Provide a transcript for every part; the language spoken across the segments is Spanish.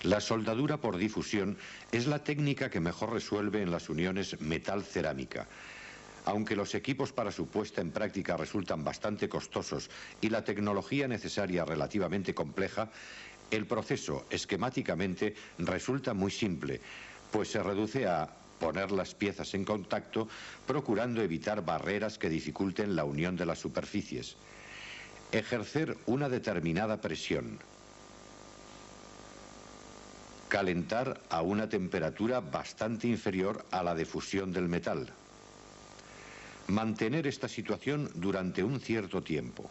La soldadura por difusión es la técnica que mejor resuelve en las uniones metal-cerámica. Aunque los equipos para su puesta en práctica resultan bastante costosos y la tecnología necesaria relativamente compleja, el proceso esquemáticamente resulta muy simple, pues se reduce a poner las piezas en contacto, procurando evitar barreras que dificulten la unión de las superficies. Ejercer una determinada presión. Calentar a una temperatura bastante inferior a la de fusión del metal. Mantener esta situación durante un cierto tiempo.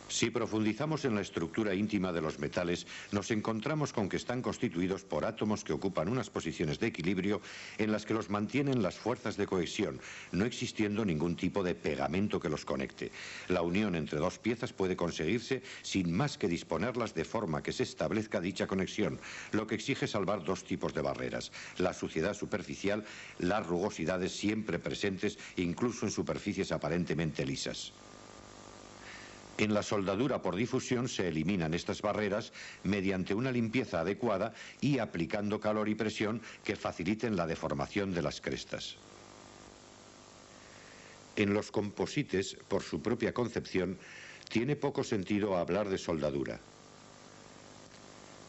Si profundizamos en la estructura íntima de los metales, nos encontramos con que están constituidos por átomos que ocupan unas posiciones de equilibrio en las que los mantienen las fuerzas de cohesión, no existiendo ningún tipo de pegamento que los conecte. La unión entre dos piezas puede conseguirse sin más que disponerlas de forma que se establezca dicha conexión, lo que exige salvar dos tipos de barreras: la suciedad superficial, las rugosidades siempre presentes incluso en superficies aparentemente lisas. En la soldadura por difusión se eliminan estas barreras mediante una limpieza adecuada y aplicando calor y presión que faciliten la deformación de las crestas. En los composites, por su propia concepción, tiene poco sentido hablar de soldadura.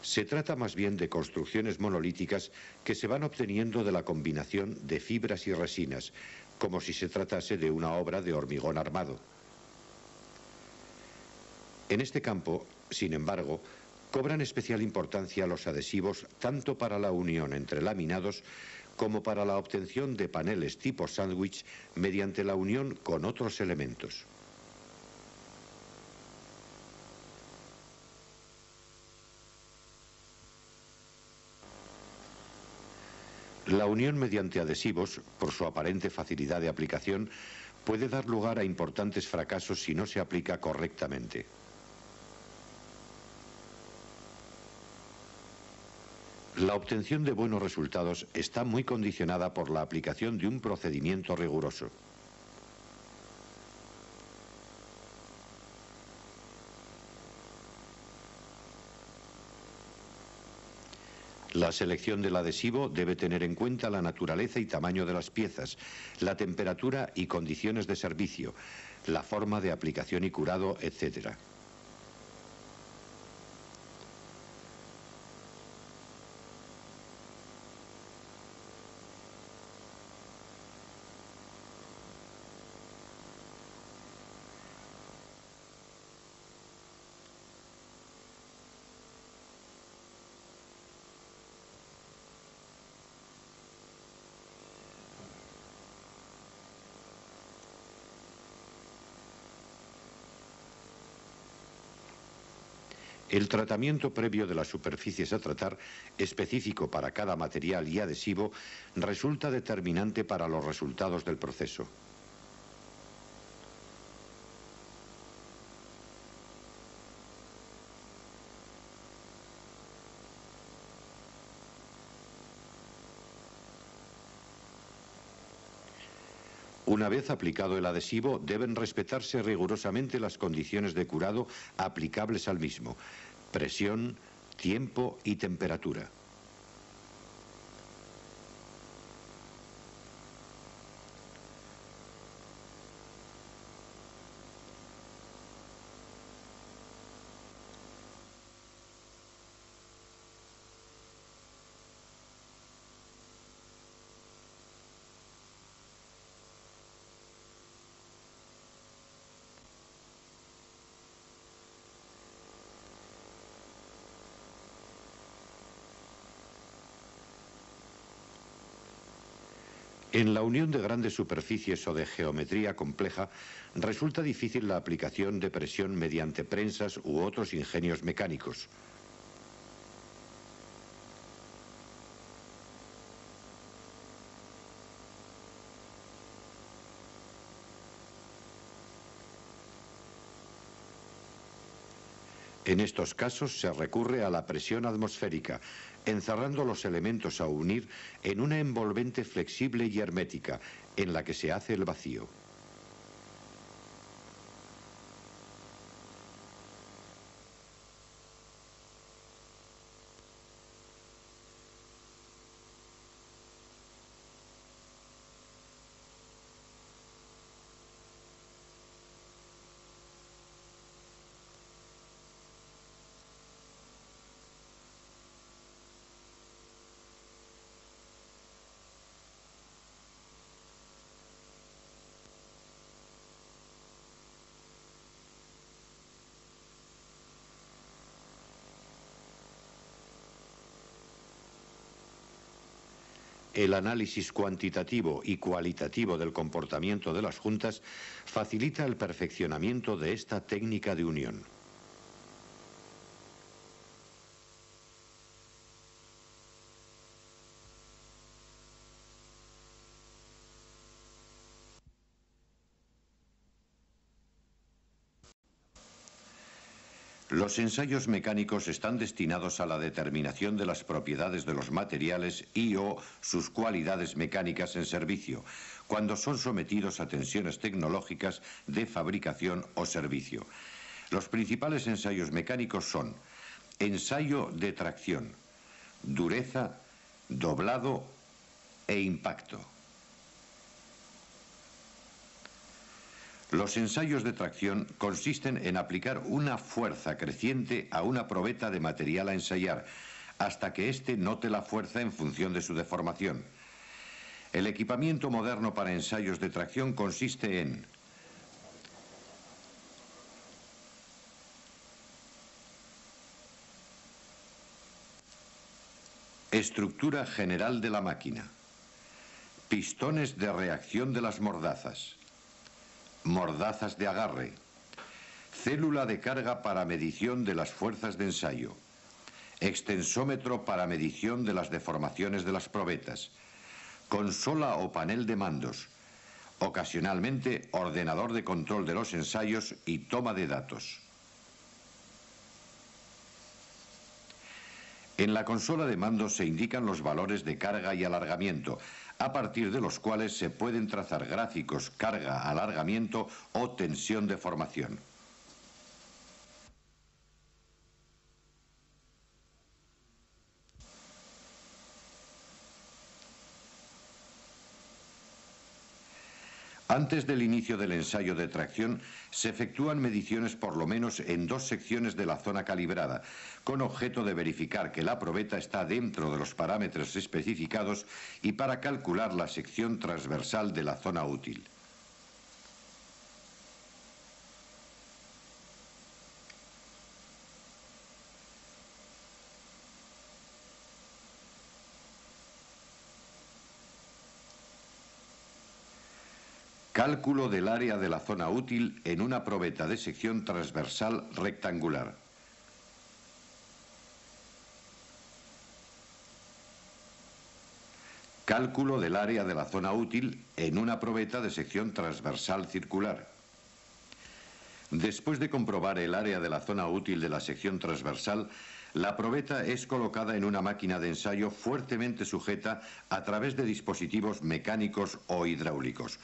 Se trata más bien de construcciones monolíticas que se van obteniendo de la combinación de fibras y resinas, como si se tratase de una obra de hormigón armado. En este campo, sin embargo, cobran especial importancia los adhesivos tanto para la unión entre laminados como para la obtención de paneles tipo sándwich mediante la unión con otros elementos. La unión mediante adhesivos, por su aparente facilidad de aplicación, puede dar lugar a importantes fracasos si no se aplica correctamente. La obtención de buenos resultados está muy condicionada por la aplicación de un procedimiento riguroso. La selección del adhesivo debe tener en cuenta la naturaleza y tamaño de las piezas, la temperatura y condiciones de servicio, la forma de aplicación y curado, etc. El tratamiento previo de las superficies a tratar, específico para cada material y adhesivo, resulta determinante para los resultados del proceso. Una vez aplicado el adhesivo, deben respetarse rigurosamente las condiciones de curado aplicables al mismo: presión, tiempo y temperatura. En la unión de grandes superficies o de geometría compleja, resulta difícil la aplicación de presión mediante prensas u otros ingenios mecánicos. En estos casos se recurre a la presión atmosférica, encerrando los elementos a unir en una envolvente flexible y hermética, en la que se hace el vacío. El análisis cuantitativo y cualitativo del comportamiento de las juntas facilita el perfeccionamiento de esta técnica de unión. Los ensayos mecánicos están destinados a la determinación de las propiedades de los materiales y/o sus cualidades mecánicas en servicio, cuando son sometidos a tensiones tecnológicas de fabricación o servicio. Los principales ensayos mecánicos son ensayo de tracción, dureza, doblado e impacto. Los ensayos de tracción consisten en aplicar una fuerza creciente a una probeta de material a ensayar, hasta que éste note la fuerza en función de su deformación. El equipamiento moderno para ensayos de tracción consiste en estructura general de la máquina, pistones de reacción de las mordazas, mordazas de agarre, célula de carga para medición de las fuerzas de ensayo, extensómetro para medición de las deformaciones de las probetas, consola o panel de mandos, ocasionalmente ordenador de control de los ensayos y toma de datos. En la consola de mandos se indican los valores de carga y alargamiento, a partir de los cuales se pueden trazar gráficos, carga, alargamiento o tensión de formación. Antes del inicio del ensayo de tracción, se efectúan mediciones por lo menos en 2 secciones de la zona calibrada, con objeto de verificar que la probeta está dentro de los parámetros especificados y para calcular la sección transversal de la zona útil. Cálculo del área de la zona útil en una probeta de sección transversal rectangular. Cálculo del área de la zona útil en una probeta de sección transversal circular. Después de comprobar el área de la zona útil de la sección transversal, la probeta es colocada en una máquina de ensayo fuertemente sujeta a través de dispositivos mecánicos o hidráulicos.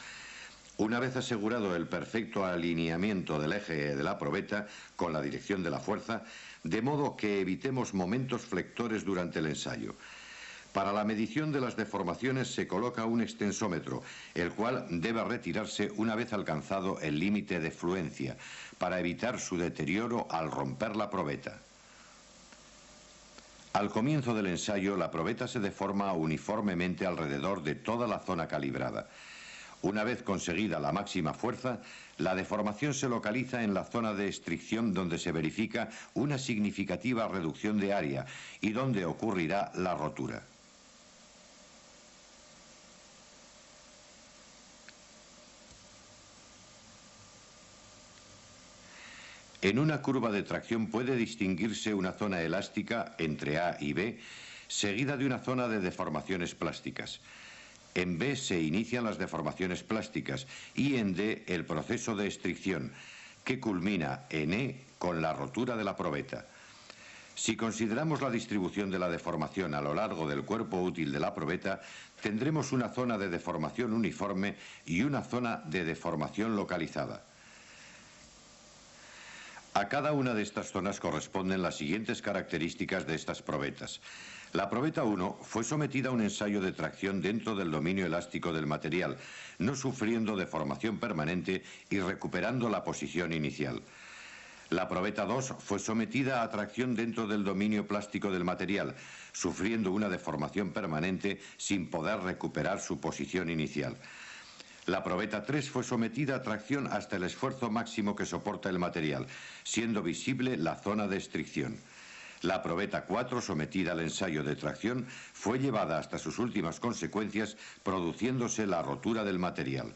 Una vez asegurado el perfecto alineamiento del eje de la probeta con la dirección de la fuerza, de modo que evitemos momentos flectores durante el ensayo. Para la medición de las deformaciones se coloca un extensómetro, el cual debe retirarse una vez alcanzado el límite de fluencia, para evitar su deterioro al romper la probeta. Al comienzo del ensayo, la probeta se deforma uniformemente alrededor de toda la zona calibrada. Una vez conseguida la máxima fuerza, la deformación se localiza en la zona de estricción, donde se verifica una significativa reducción de área y donde ocurrirá la rotura. En una curva de tracción puede distinguirse una zona elástica entre A y B, seguida de una zona de deformaciones plásticas. En B se inician las deformaciones plásticas y en D el proceso de estricción, que culmina en E con la rotura de la probeta. Si consideramos la distribución de la deformación a lo largo del cuerpo útil de la probeta, tendremos una zona de deformación uniforme y una zona de deformación localizada. A cada una de estas zonas corresponden las siguientes características de estas probetas. La probeta 1 fue sometida a un ensayo de tracción dentro del dominio elástico del material, no sufriendo deformación permanente y recuperando la posición inicial. La probeta 2 fue sometida a tracción dentro del dominio plástico del material, sufriendo una deformación permanente sin poder recuperar su posición inicial. La probeta 3 fue sometida a tracción hasta el esfuerzo máximo que soporta el material, siendo visible la zona de estricción. La probeta 4, sometida al ensayo de tracción, fue llevada hasta sus últimas consecuencias, produciéndose la rotura del material.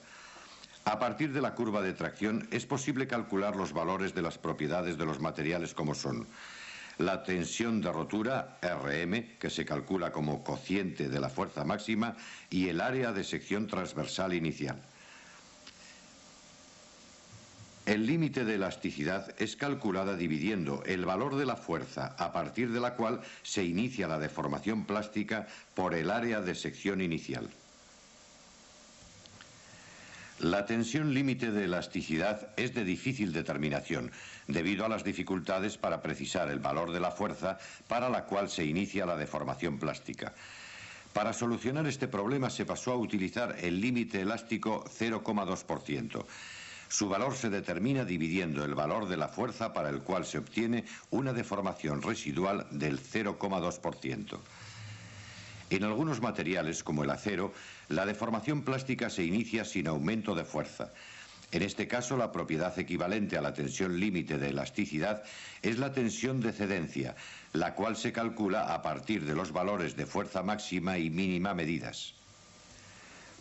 A partir de la curva de tracción es posible calcular los valores de las propiedades de los materiales como son la tensión de rotura, RM, que se calcula como cociente de la fuerza máxima, y el área de sección transversal inicial. El límite de elasticidad es calculada dividiendo el valor de la fuerza a partir de la cual se inicia la deformación plástica por el área de sección inicial. La tensión límite de elasticidad es de difícil determinación, debido a las dificultades para precisar el valor de la fuerza para la cual se inicia la deformación plástica. Para solucionar este problema se pasó a utilizar el límite elástico 0,2%. Su valor se determina dividiendo el valor de la fuerza para el cual se obtiene una deformación residual del 0,2%. En algunos materiales, como el acero, la deformación plástica se inicia sin aumento de fuerza. En este caso, la propiedad equivalente a la tensión límite de elasticidad es la tensión de cedencia, la cual se calcula a partir de los valores de fuerza máxima y mínima medidas.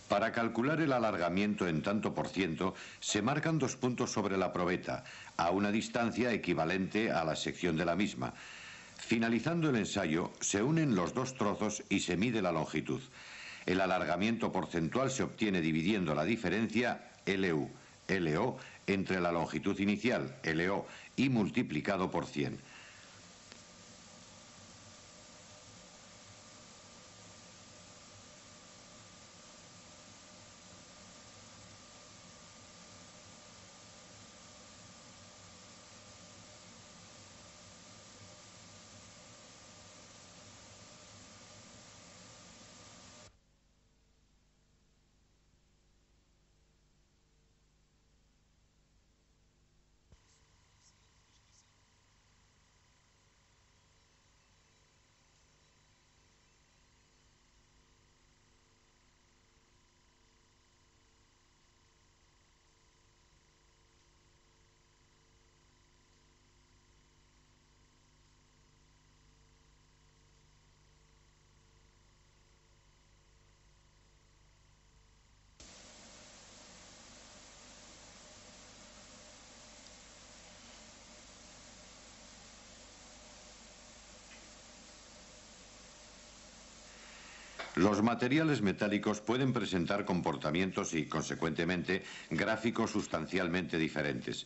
Para calcular el alargamiento en tanto por ciento, se marcan 2 puntos sobre la probeta, a una distancia equivalente a la sección de la misma. Finalizando el ensayo, se unen los 2 trozos y se mide la longitud. El alargamiento porcentual se obtiene dividiendo la diferencia LO, entre la longitud inicial, LO, y multiplicado por 100. Los materiales metálicos pueden presentar comportamientos y, consecuentemente, gráficos sustancialmente diferentes.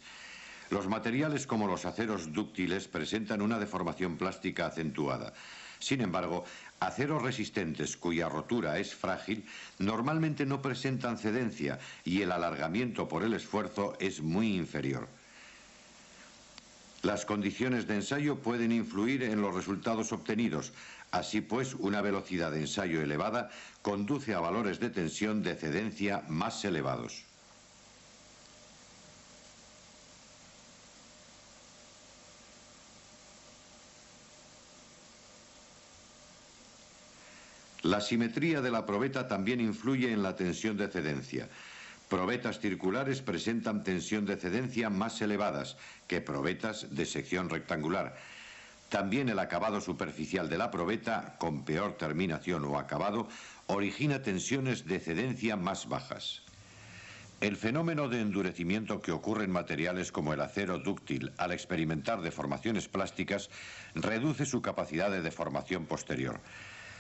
Los materiales como los aceros dúctiles presentan una deformación plástica acentuada. Sin embargo, aceros resistentes cuya rotura es frágil normalmente no presentan cedencia y el alargamiento por el esfuerzo es muy inferior. Las condiciones de ensayo pueden influir en los resultados obtenidos. Así pues, una velocidad de ensayo elevada conduce a valores de tensión de cedencia más elevados. La simetría de la probeta también influye en la tensión de cedencia. Probetas circulares presentan tensión de cedencia más elevadas que probetas de sección rectangular. También el acabado superficial de la probeta, con peor terminación o acabado, origina tensiones de cedencia más bajas. El fenómeno de endurecimiento que ocurre en materiales como el acero dúctil al experimentar deformaciones plásticas reduce su capacidad de deformación posterior.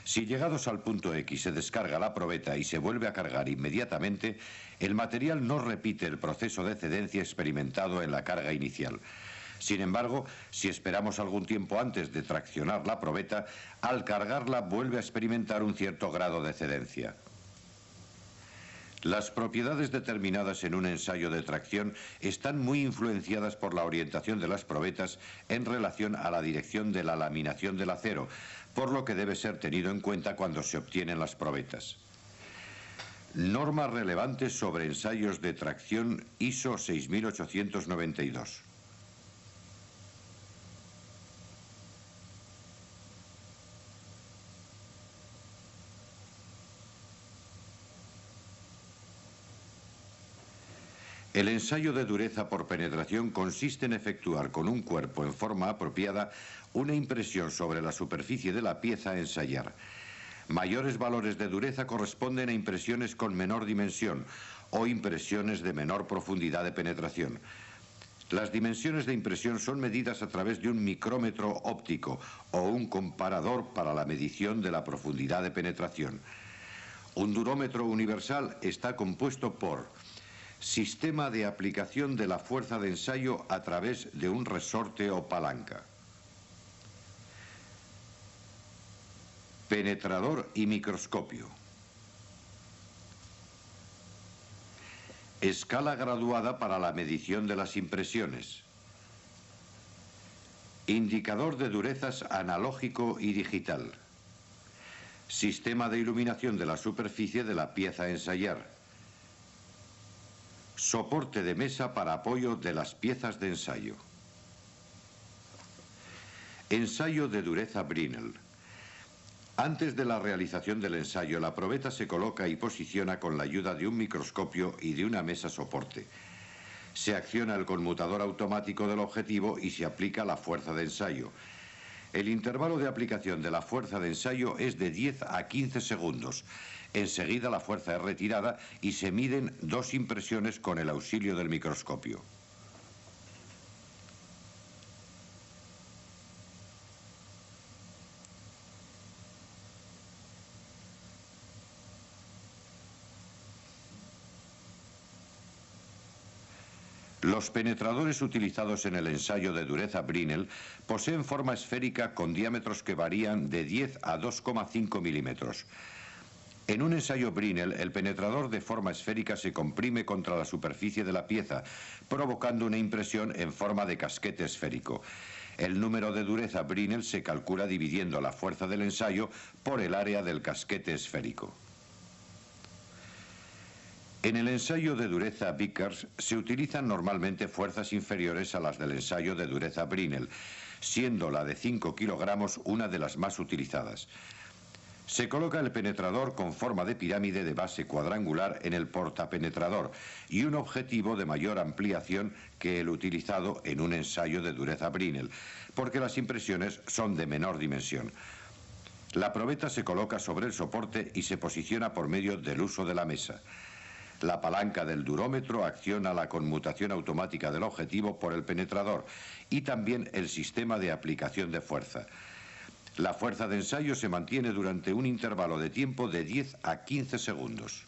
Si llegados al punto X se descarga la probeta y se vuelve a cargar inmediatamente, el material no repite el proceso de cedencia experimentado en la carga inicial. Sin embargo, si esperamos algún tiempo antes de traccionar la probeta, al cargarla vuelve a experimentar un cierto grado de cedencia. Las propiedades determinadas en un ensayo de tracción están muy influenciadas por la orientación de las probetas en relación a la dirección de la laminación del acero, por lo que debe ser tenido en cuenta cuando se obtienen las probetas. Normas relevantes sobre ensayos de tracción ISO 6892. El ensayo de dureza por penetración consiste en efectuar con un cuerpo en forma apropiada una impresión sobre la superficie de la pieza a ensayar. Mayores valores de dureza corresponden a impresiones con menor dimensión o impresiones de menor profundidad de penetración. Las dimensiones de impresión son medidas a través de un micrómetro óptico o un comparador para la medición de la profundidad de penetración. Un durómetro universal está compuesto por sistema de aplicación de la fuerza de ensayo a través de un resorte o palanca, penetrador y microscopio, escala graduada para la medición de las impresiones, indicador de durezas analógico y digital, sistema de iluminación de la superficie de la pieza a ensayar, soporte de mesa para apoyo de las piezas de ensayo. Ensayo de dureza Brinell. Antes de la realización del ensayo, la probeta se coloca y posiciona con la ayuda de un microscopio y de una mesa soporte. Se acciona el conmutador automático del objetivo y se aplica la fuerza de ensayo. El intervalo de aplicación de la fuerza de ensayo es de 10 a 15 segundos. Enseguida la fuerza es retirada y se miden 2 impresiones con el auxilio del microscopio. Los penetradores utilizados en el ensayo de dureza Brinell poseen forma esférica con diámetros que varían de 10 a 2,5 milímetros. En un ensayo Brinell, el penetrador de forma esférica se comprime contra la superficie de la pieza, provocando una impresión en forma de casquete esférico. El número de dureza Brinell se calcula dividiendo la fuerza del ensayo por el área del casquete esférico. En el ensayo de dureza Vickers se utilizan normalmente fuerzas inferiores a las del ensayo de dureza Brinell, siendo la de 5 kilogramos una de las más utilizadas. Se coloca el penetrador con forma de pirámide de base cuadrangular en el portapenetrador y un objetivo de mayor ampliación que el utilizado en un ensayo de dureza Brinell, porque las impresiones son de menor dimensión. La probeta se coloca sobre el soporte y se posiciona por medio del uso de la mesa. La palanca del durómetro acciona la conmutación automática del objetivo por el penetrador y también el sistema de aplicación de fuerza. La fuerza de ensayo se mantiene durante un intervalo de tiempo de 10 a 15 segundos.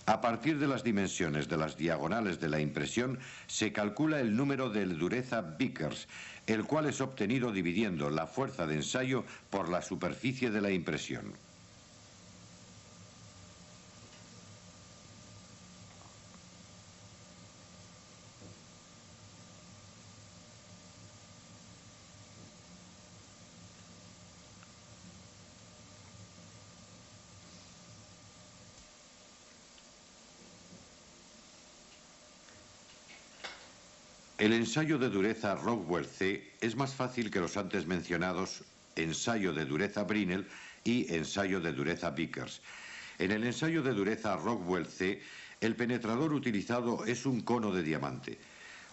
A partir de las dimensiones de las diagonales de la impresión, se calcula el número de dureza Vickers, el cual es obtenido dividiendo la fuerza de ensayo por la superficie de la impresión. El ensayo de dureza Rockwell C es más fácil que los antes mencionados ensayo de dureza Brinell y ensayo de dureza Vickers. En el ensayo de dureza Rockwell C, el penetrador utilizado es un cono de diamante.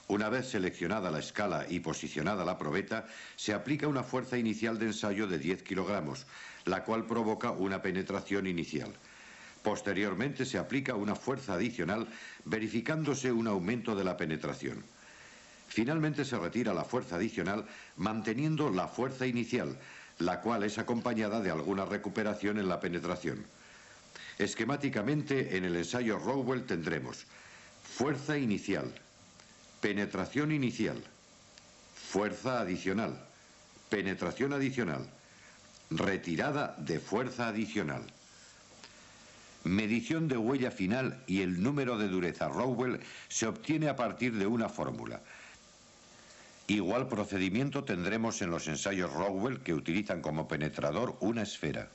Una vez seleccionada la escala y posicionada la probeta, se aplica una fuerza inicial de ensayo de 10 kilogramos, la cual provoca una penetración inicial. Posteriormente se aplica una fuerza adicional, verificándose un aumento de la penetración. Finalmente se retira la fuerza adicional manteniendo la fuerza inicial, la cual es acompañada de alguna recuperación en la penetración. Esquemáticamente, en el ensayo Rockwell tendremos fuerza inicial, penetración inicial, fuerza adicional, penetración adicional, retirada de fuerza adicional. Medición de huella final y el número de dureza Rockwell se obtiene a partir de una fórmula. Igual procedimiento tendremos en los ensayos Rockwell que utilizan como penetrador una esfera.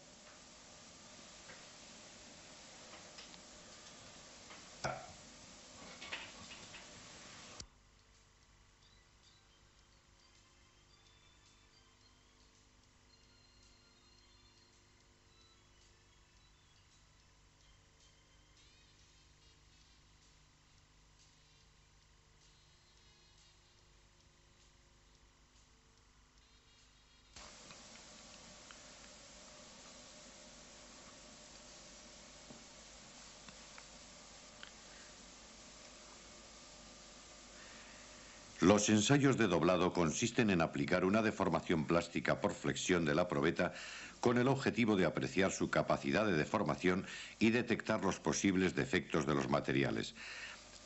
Los ensayos de doblado consisten en aplicar una deformación plástica por flexión de la probeta con el objetivo de apreciar su capacidad de deformación y detectar los posibles defectos de los materiales.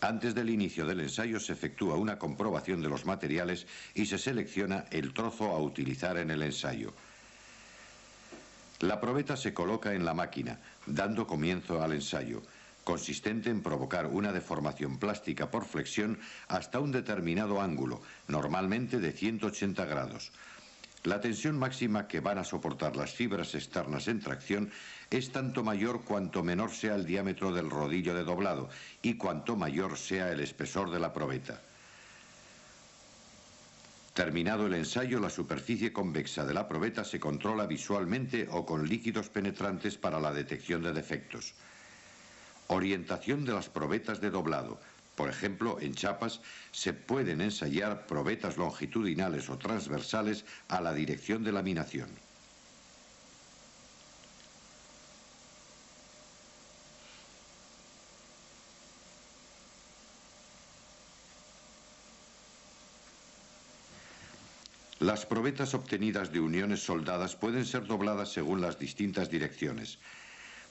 Antes del inicio del ensayo se efectúa una comprobación de los materiales y se selecciona el trozo a utilizar en el ensayo. La probeta se coloca en la máquina, dando comienzo al ensayo, consistente en provocar una deformación plástica por flexión hasta un determinado ángulo, normalmente de 180 grados. La tensión máxima que van a soportar las fibras externas en tracción es tanto mayor cuanto menor sea el diámetro del rodillo de doblado y cuanto mayor sea el espesor de la probeta. Terminado el ensayo, la superficie convexa de la probeta se controla visualmente o con líquidos penetrantes para la detección de defectos. Orientación de las probetas de doblado. Por ejemplo, en chapas se pueden ensayar probetas longitudinales o transversales a la dirección de laminación. Las probetas obtenidas de uniones soldadas pueden ser dobladas según las distintas direcciones.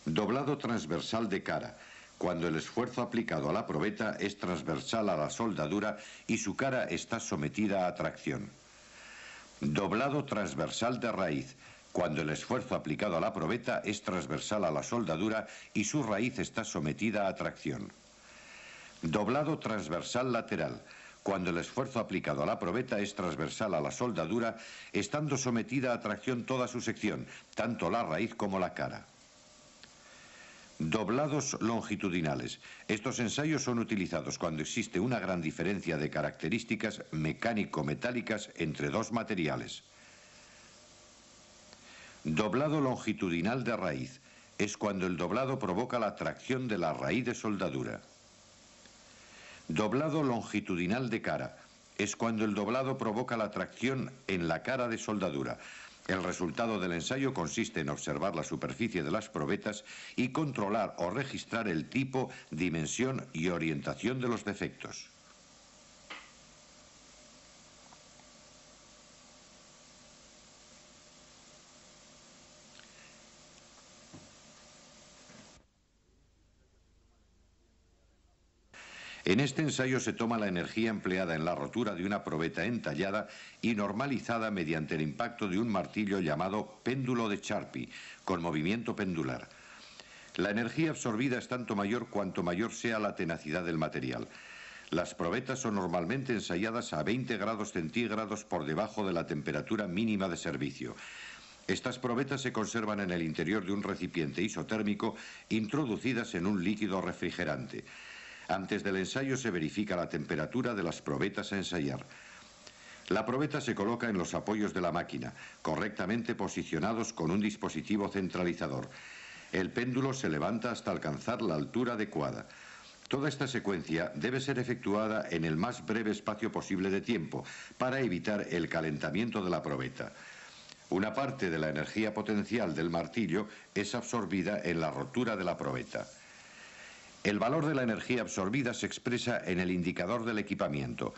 Doblado transversal de cara, cuando el esfuerzo aplicado a la probeta es transversal a la soldadura y su cara está sometida a tracción. Doblado transversal de raíz, cuando el esfuerzo aplicado a la probeta es transversal a la soldadura y su raíz está sometida a tracción. Doblado transversal lateral, cuando el esfuerzo aplicado a la probeta es transversal a la soldadura, estando sometida a tracción toda su sección, tanto la raíz como la cara. Doblados longitudinales. Estos ensayos son utilizados cuando existe una gran diferencia de características mecánico-metálicas entre dos materiales. Doblado longitudinal de raíz. Es cuando el doblado provoca la tracción de la raíz de soldadura. Doblado longitudinal de cara. Es cuando el doblado provoca la tracción en la cara de soldadura. El resultado del ensayo consiste en observar la superficie de las probetas y controlar o registrar el tipo, dimensión y orientación de los defectos. En este ensayo se toma la energía empleada en la rotura de una probeta entallada y normalizada mediante el impacto de un martillo llamado péndulo de Charpy, con movimiento pendular. La energía absorbida es tanto mayor cuanto mayor sea la tenacidad del material. Las probetas son normalmente ensayadas a 20 grados centígrados por debajo de la temperatura mínima de servicio. Estas probetas se conservan en el interior de un recipiente isotérmico introducidas en un líquido refrigerante. Antes del ensayo se verifica la temperatura de las probetas a ensayar. La probeta se coloca en los apoyos de la máquina, correctamente posicionados con un dispositivo centralizador. El péndulo se levanta hasta alcanzar la altura adecuada. Toda esta secuencia debe ser efectuada en el más breve espacio posible de tiempo para evitar el calentamiento de la probeta. Una parte de la energía potencial del martillo es absorbida en la rotura de la probeta. El valor de la energía absorbida se expresa en el indicador del equipamiento.